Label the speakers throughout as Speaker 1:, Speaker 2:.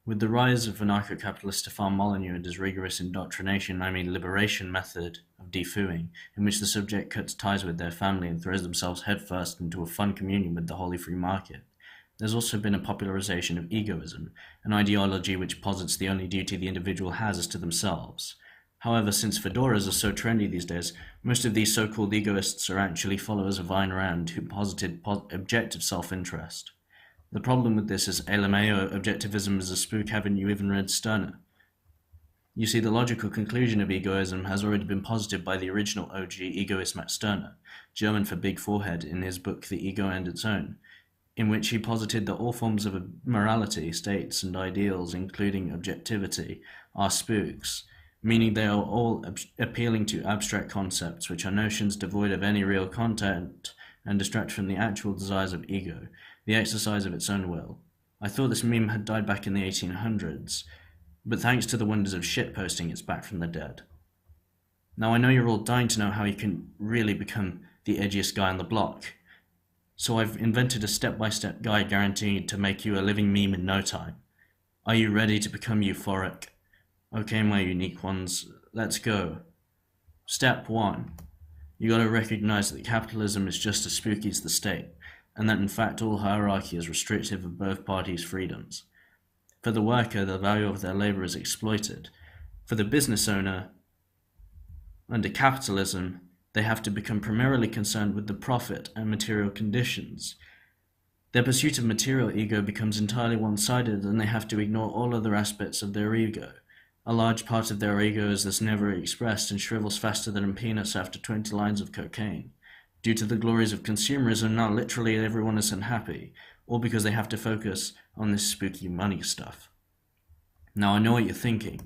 Speaker 1: With the rise of anarcho-capitalist Stefan Molyneux and his rigorous indoctrination, I mean liberation method of defooing, in which the subject cuts ties with their family and throws themselves headfirst into a fun communion with the wholly free market, there's also been a popularization of egoism, an ideology which posits the only duty the individual has is to themselves. However, since fedoras are so trendy these days, most of these so-called egoists are actually followers of Ayn Rand who posited objective self-interest. The problem with this is LMAO, objectivism is a spook, haven't you even read Stirner? You see, the logical conclusion of egoism has already been posited by the original OG egoist Max Stirner, German for big forehead, in his book The Ego and Its Own, in which he posited that all forms of morality, states, and ideals, including objectivity, are spooks, meaning they are all appealing to abstract concepts, which are notions devoid of any real content and distract from the actual desires of ego, the exercise of its own will. I thought this meme had died back in the 1800s, but thanks to the wonders of shitposting, it's back from the dead. Now I know you're all dying to know how you can really become the edgiest guy on the block, so I've invented a step-by-step guide guaranteed to make you a living meme in no time. Are you ready to become euphoric? Okay, my unique ones, let's go. Step 1. You gotta recognize that capitalism is just as spooky as the state, and that in fact all hierarchy is restrictive of both parties' freedoms. For the worker, the value of their labor is exploited. For the business owner, under capitalism, they have to become primarily concerned with the profit and material conditions. Their pursuit of material ego becomes entirely one-sided, and they have to ignore all other aspects of their ego. A large part of their ego is thus never expressed and shrivels faster than a penis after 20 lines of cocaine. Due to the glories of consumerism, now literally everyone is unhappy, all because they have to focus on this spooky money stuff. Now I know what you're thinking.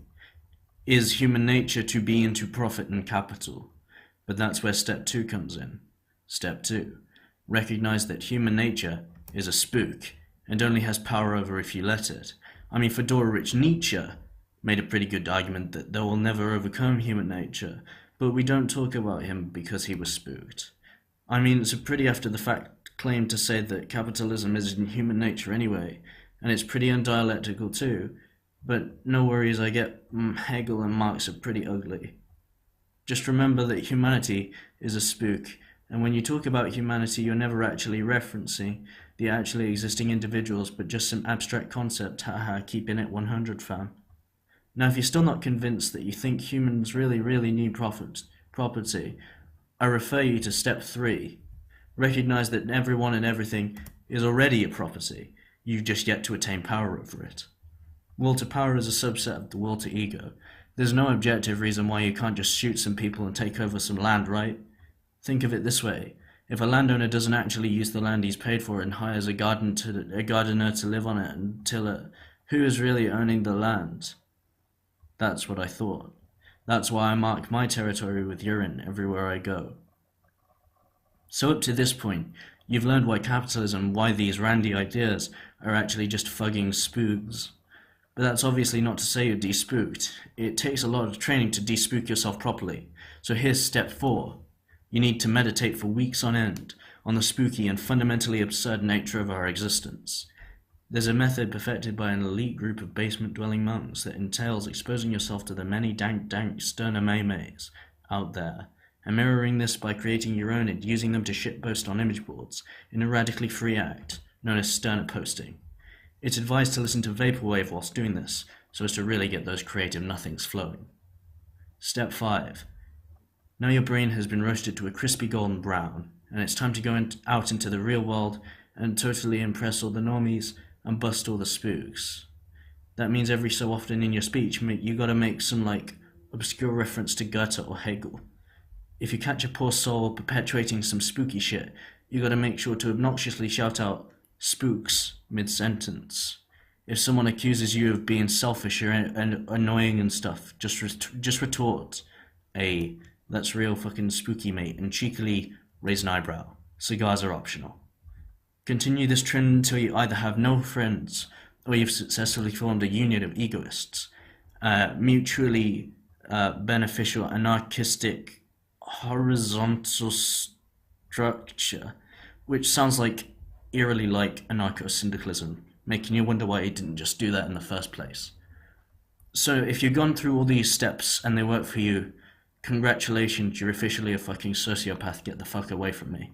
Speaker 1: Is human nature to be into profit and capital? But that's where step 2 comes in. Step 2. Recognize that human nature is a spook, and only has power over if you let it. I mean, Fedora Rich Nietzsche made a pretty good argument that they will never overcome human nature, but we don't talk about him because he was spooked. I mean, it's a pretty after-the-fact claim to say that capitalism is in human nature anyway, and it's pretty undialectical too, but no worries, I get Hegel and Marx are pretty ugly. Just remember that humanity is a spook, and when you talk about humanity, you're never actually referencing the actually existing individuals, but just some abstract concept, haha, keeping it 100 fam. Now, if you're still not convinced that you think humans really need property, I refer you to step 3. Recognize that everyone and everything is already a property, you've just yet to attain power over it. Will to power is a subset of the will to ego. There's no objective reason why you can't just shoot some people and take over some land, right? Think of it this way. If a landowner doesn't actually use the land he's paid for and hires a gardener to live on it and till it, who is really owning the land? That's what I thought. That's why I mark my territory with urine everywhere I go. So up to this point, you've learned why capitalism, why these randy ideas are actually just fucking spooks. But that's obviously not to say you're despooked. It takes a lot of training to despook yourself properly. So here's step 4. You need to meditate for weeks on end on the spooky and fundamentally absurd nature of our existence. There's a method perfected by an elite group of basement-dwelling monks that entails exposing yourself to the many dank stirnerites out there, and mirroring this by creating your own and using them to shitpost on image boards in a radically free act known as stirner posting. It's advised to listen to vaporwave whilst doing this, so as to really get those creative nothings flowing. Step 5. Now your brain has been roasted to a crispy golden brown, and it's time to go out into the real world and totally impress all the normies and bust all the spooks. That means every so often in your speech, you gotta make some, obscure reference to Goethe or Hegel. If you catch a poor soul perpetuating some spooky shit, you gotta make sure to obnoxiously shout out, "spooks," mid-sentence. If someone accuses you of being selfish and annoying and stuff, just retort, "Hey, that's real fucking spooky, mate," and cheekily raise an eyebrow. Cigars are optional. Continue this trend until you either have no friends or you've successfully formed a union of egoists. Mutually beneficial anarchistic horizontal structure, which sounds eerily like anarcho-syndicalism, making you wonder why he didn't just do that in the first place. So if you've gone through all these steps and they work for you, congratulations, you're officially a fucking sociopath, get the fuck away from me.